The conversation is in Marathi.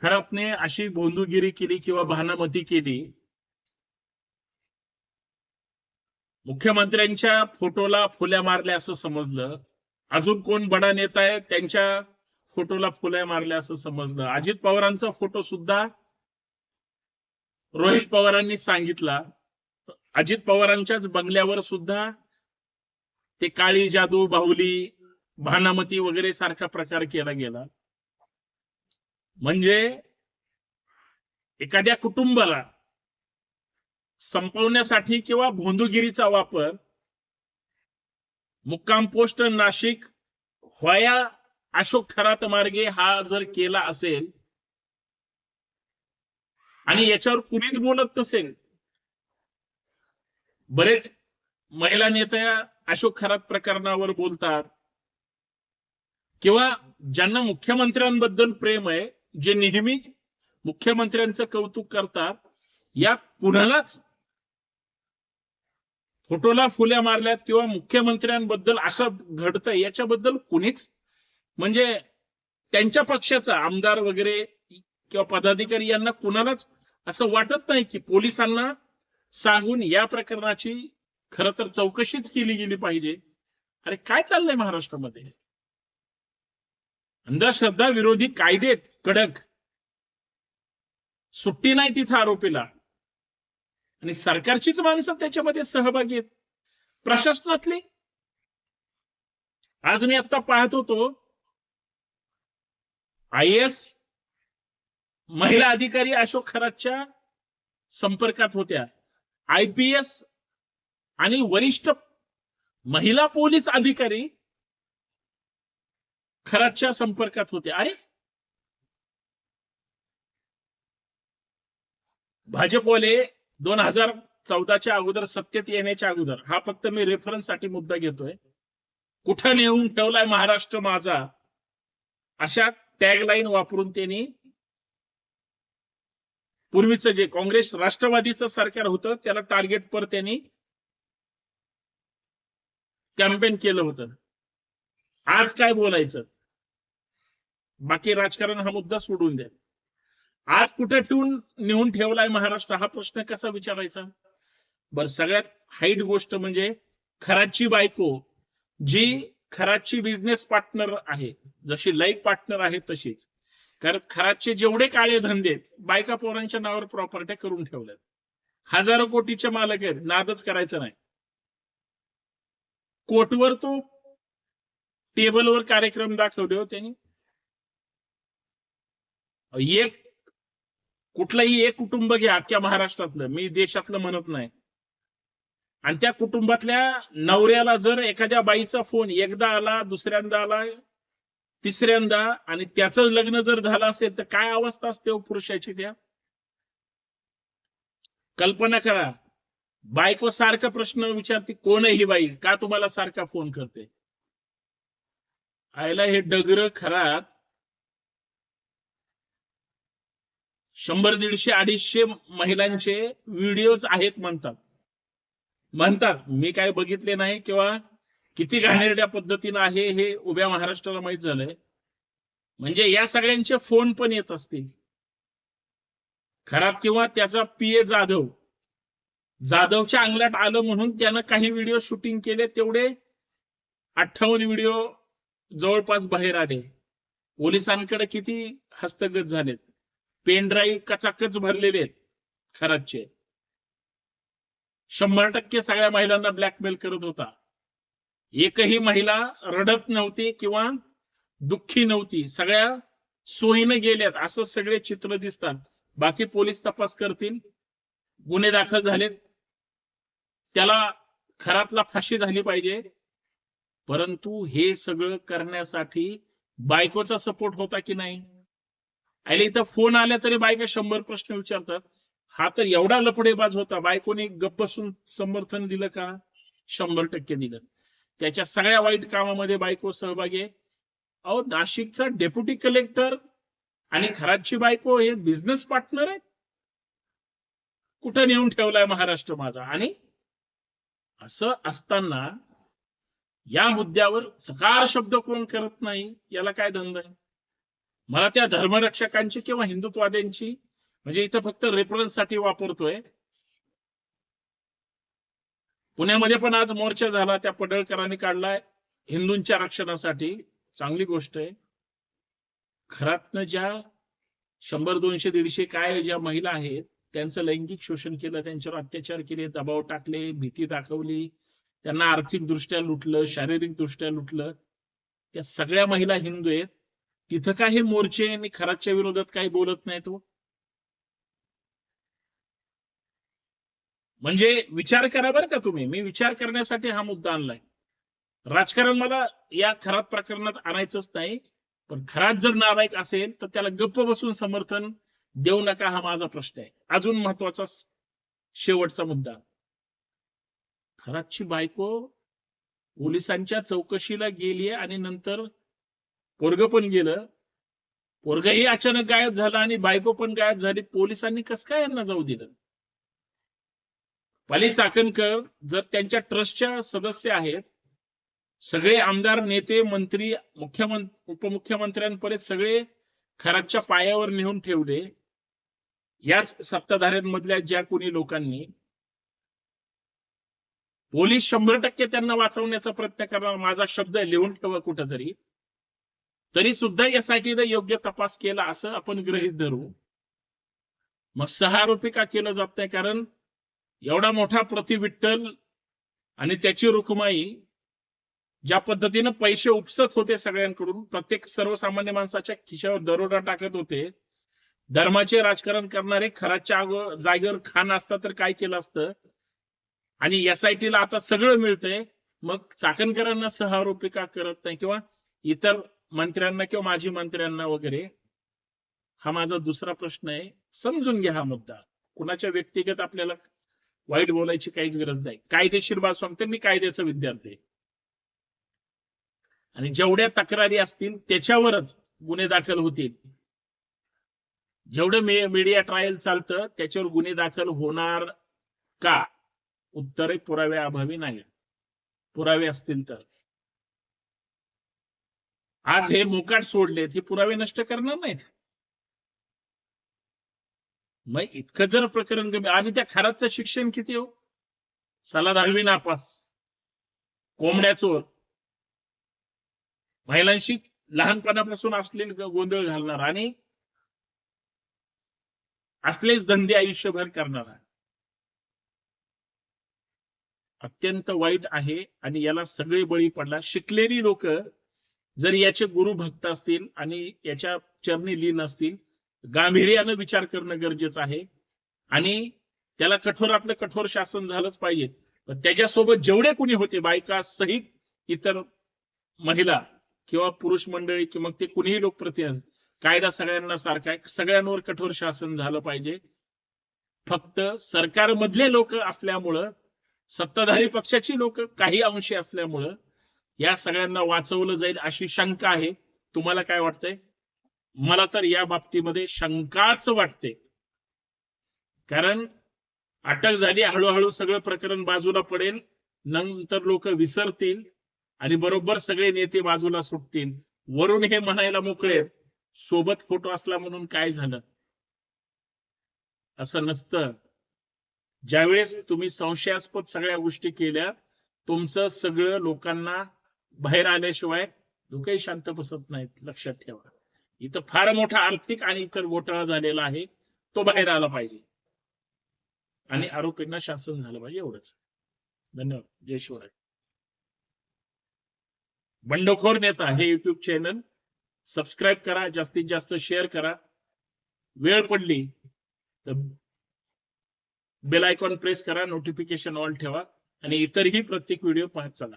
खरातने अशी भोंदूगिरी केली किंवा बहानामती केली. मुख्यमंत्र्यांच्या फोटोला फुल्या मारल्या असं समजलं. अजून कोण बडा नेता आहे त्यांच्या फोटोला फुल्या मारल्या असं समजलं. अजित पवारांचा फोटो सुद्धा रोहित पवारांनी सांगितला. अजित पवारांच्याच बंगल्यावर सुद्धा ते काळी जादू, बाहुली, भानामती वगैरे सारखा प्रकार केला गेला. म्हणजे एखाद्या कुटुंबाला संपवण्यासाठी किंवा भोंदूगिरीचा वापर मुक्काम पोस्ट नाशिक व्हाया अशोक खरात मार्गे हा जर केला असेल आणि याच्यावर कुणीच बोलत नसेल. बरेच महिला नेत्या अशोक खरात प्रकरणावर बोलतात किंवा ज्यांना मुख्यमंत्र्यांबद्दल प्रेम आहे, जे नेहमी मुख्यमंत्र्यांचं कौतुक करतात, या कुणालाच फोटोला फुल्या मारल्यात किंवा मुख्यमंत्र्यांबद्दल असं घडतंय याच्याबद्दल कुणीच म्हणजे त्यांच्या पक्षाचा आमदार वगैरे किंवा पदाधिकारी यांना कुणालाच असं वाटत नाही की पोलिसांना सांगून या प्रकरणाची खरं तर चौकशीच केली गेली पाहिजे. अरे काय चाललंय महाराष्ट्रामध्ये? अंधश्रद्धा विरोधी कायदे कडक, सुट्टी नाही तिथं आरोपीला, आणि सरकारचीच माणसं त्याच्यामध्ये सहभागी आहेत, प्रशासनातली. आज मी आता पाहत होतो IAS महिला अधिकारी अशोक खरातच्या संपर्कात होत्या. IPS आणि वरिष्ठ महिला पोलीस अधिकारी खरातच्या संपर्कात होते. अरे भाजपवाले 2014च्या अगोदर सत्तेत येण्याच्या अगोदर, हा फक्त मी रेफरन्स साठी मुद्दा घेतोय, कुठं नेऊन ठेवलाय महाराष्ट्र माझा अशा टॅगलाईन वापरून त्यांनी पूर्वीचं जे काँग्रेस राष्ट्रवादीचं सरकार होतं त्याला टार्गेट पर त्यांनी कॅम्पेन केलं होतं. आज काय बोलायचं? बाकी राजकारण हा मुद्दा सोडून द्या. आज कुठे नेऊन ठेवलाय महाराष्ट्र हा प्रश्न कसा विचारायचा? बर, सगळ्यात हाईट गोष्ट म्हणजे खरातची बायको, जी खरातची बिझनेस पार्टनर आहे, जशी लाईफ पार्टनर आहे तशीच. कारण खरातचे जेवढे काळे धंदे बायका पोरांच्या नावावर प्रॉपर्टी करून ठेवल्यात, हजारो कोटीचे मालक आहेत, नादच करायचं नाही. कोर्टवर तो टेबलवर कार्यक्रम दाखवले हो त्यांनी. एक कुठलंही एक कुटुंब घ्या अख्ख्या महाराष्ट्रातलं, मी देशातलं म्हणत नाही, आणि त्या कुटुंबातल्या नवऱ्याला जर एखाद्या बाईचा फोन एकदा आला, दुसऱ्यांदा आला, तिसऱ्यांदा, आणि त्याचं लग्न जर झालं असेल तर काय अवस्था असते पुरुषाची त्या? कल्पना करा. बायको सारखा प्रश्न विचारते, कोण आहे ही बाई, का तुम्हाला सारखा फोन करते? आयला हे डगर खरात 100, 150, 250 महिलांचे व्हिडिओज आहेत म्हणतात. मी काय बघितले नाही किंवा किती घाणेरड्या पद्धतीने आहे हे उभ्या महाराष्ट्राला माहित झालंय. म्हणजे या सगळ्यांचे फोन पण येत असतील खरात, किंवा त्याचा PA जाधवच्या अंगलात आलं म्हणून त्यानं काही व्हिडिओ शूटिंग केले, तेवढे 58 व्हिडिओ जवळपास बाहेर आले. पोलिसांकडे किती हस्तगत झालेत, पेन ड्राईव्ह कचाकच भरलेले आहेत खरातचे. 100% सगळ्या महिलांना ब्लॅकमेल करत होता. एकही महिला रडत नव्हती किंवा दुःखी नव्हती, सगळ्या सोयीने गेल्यात असं सगळे चित्र दिसतात. बाकी पोलीस तपास करतील, गुन्हे दाखल झालेत, त्याला खरातला फाशी झाली पाहिजे. परंतु हे सगळं करण्यासाठी बायकोचा सपोर्ट होता की नाही? आणि इथं फोन आल्या तरी बायका 100 प्रश्न विचारतात. हा तर एवढा लपडेबाज होता, बायकोने गप्प बसून समर्थन दिलं का? 100% दिलं. त्याच्या सगळ्या वाईट कामामध्ये बायको सहभागी आहे. अहो, नाशिकचा डेप्युटी कलेक्टर आणि खरातची बायको हे बिझनेस पार्टनर आहे. कुठं नेऊन ठेवलाय महाराष्ट्र माझा? आणि असं असताना या मुद्द्यावर चकार शब्द कोण करत नाही, याला काय धंदा आहे? मला त्या धर्मरक्षकांची किंवा हिंदुत्ववाद्यांची म्हणजे इथं फक्त रेफरन्ससाठी वापरतोय. पुण्यामध्ये पण आज मोर्चा झाला, त्या पडळकरांनी काढलाय हिंदूंच्या रक्षणासाठी. चांगली गोष्ट आहे. खरातनं ज्या 100, 200, 150 काय ज्या महिला आहेत त्यांचं लैंगिक शोषण केलं, त्यांच्यावर अत्याचार केले, दबाव टाकले, भीती दाखवली, त्यांना आर्थिक दृष्ट्या लुटलं, शारीरिक दृष्ट्या लुटलं, त्या सगळ्या महिला हिंदू आहेत. तिथं काय हे मोर्चे आणि खरातच्या विरोधात काही बोलत नाहीत. म्हणजे विचार करा बरं का तुम्ही. मी विचार करण्यासाठी हा मुद्दा आणलाय. राजकारण मला या खरात प्रकरणात आणायचंच नाही, पण खरात जर नालायक असेल तर त्याला गप्प बसून समर्थन देऊ नका, हा माझा प्रश्न आहे. अजून महत्वाचा शेवटचा मुद्दा, खरातची बायको पोलिसांच्या चौकशीला गेली आणि नंतर पोरग पण गेलं, पोरगही अचानक गायब झाला आणि बायको पण गायब झाली. पोलिसांनी कसं काय यांना जाऊ दिलं? पाली चाकणकर जर त्यांच्या ट्रस्टच्या सदस्य आहेत, सगळे आमदार, नेते, मंत्री, मुख्यमंत्री, उपमुख्यमंत्र्यांपर्यंत सगळे खरातच्या पायावर नेऊन ठेवले याच सत्ताधाऱ्यांमधल्या ज्या कोणी लोकांनी. पोलीस 100% त्यांना वाचवण्याचा प्रयत्न करणार, माझा शब्द लिहून ठेवा कुठंतरी. तरी सुद्धा एसआयटीने योग्य तपास केला असं आपण गृहीत धरू. मग 6 आरोपी का केलं जात नाही? कारण एवढा मोठा प्रतिविठ्ठल आणि त्याची रुक्माई ज्या पद्धतीनं पैसे उपसत होते सगळ्यांकडून, प्रत्येक सर्वसामान्य माणसाच्या खिशावर दरोडा टाकत होते, धर्माचे राजकारण करणारे खराच्या जागेवर खान असता तर काय केलं असतं? आणि एसआयटीला आता सगळं मिळतंय, मग चाकणकरांना 6 आरोपी का करत नाही, किंवा इतर मंत्र्यांना किंवा माजी मंत्र्यांना वगैरे? हा माझा दुसरा प्रश्न आहे. समजून घ्या हा मुद्दा. कुणाच्या व्यक्तिगत आपल्याला वाईट बोलायची काहीच गरज नाही. कायदेशीर बाजू सांगते, मी कायद्याचा विद्यार्थी, आणि जेवढ्या तक्रारी असतील त्याच्यावरच गुन्हे दाखल होतील. जेवढं मीडिया ट्रायल चालतं त्याच्यावर गुन्हे दाखल होणार का? उत्तरे पुराव्या अभावी नाही. पुरावे असतील तर. आज हे मोकाट सोडलेत, हे पुरावे नष्ट करणार नाहीत. मग इतकं जर प्रकरण कमी, आणि त्या खरातचं शिक्षण किती हो? साला 10वी नापास, कोंबड्या चोर, महिलांशी लहानपणापासून असलेले गोंधळ घालणार आणि असलेच धंदे आयुष्यभर करणारा. अत्यंत वाईट आहे आणि याला सगळे बळी पडला. शिकलेली लोक जर याचे गुरु भक्त असतील आणि याच्या चरणी लीन असतील, गांभीर्यानं विचार करणं गरजेचं आहे आणि त्याला कठोरातलं कठोर शासन झालंच पाहिजे. पण त्याच्यासोबत जेवढे कुणी होते, बायका सहित इतर महिला किंवा पुरुष मंडळी किंवा ते कुणीही लोकप्रतिनिधी, कायदा सगळ्यांना सारखा आहे, सगळ्यांवर कठोर शासन झालं पाहिजे. फक्त सरकारमधले लोक असल्यामुळं, सत्ताधारी पक्षाची लोक काही अंशी असल्यामुळं या सगळ्यांना वाचवलं जाईल अशी शंका आहे. तुम्हाला काय वाटतंय? मला तर या बाबतीमध्ये शंकाच वाटते. कारण अटक झाली, हळूहळू सगळं प्रकरण बाजूला पडेल, नंतर लोक विसरतील आणि बरोबर सगळे नेते बाजूला सुटतील. वरून हे म्हणायला मोकळे, सोबत फोटो असला म्हणून काय झालं? असं नसतं. ज्यावेळेस तुम्ही संशयास्पद सगळ्या गोष्टी केल्या, तुमचं सगळं लोकांना बाहेर आल्याशिवाय लोकही शांत बसत नाहीत. लक्षात ठेवा. इथं फार मोठा आर्थिक आणि इतर घोटाळा झालेला आहे, तो बाहेर आला पाहिजे आणि आरोपींना शासन झालं पाहिजे, एवढंच. धन्यवाद. जय शिवराय. बंडखोर नेता हे युट्यूब चॅनल सबस्क्राईब करा, जास्तीत जास्त शेअर करा. वेळ पडली तर बेल आयकॉन प्रेस करा, नोटिफिकेशन ऑल ठेवा आणि इतरही प्रत्येक व्हिडिओ पाहत चला.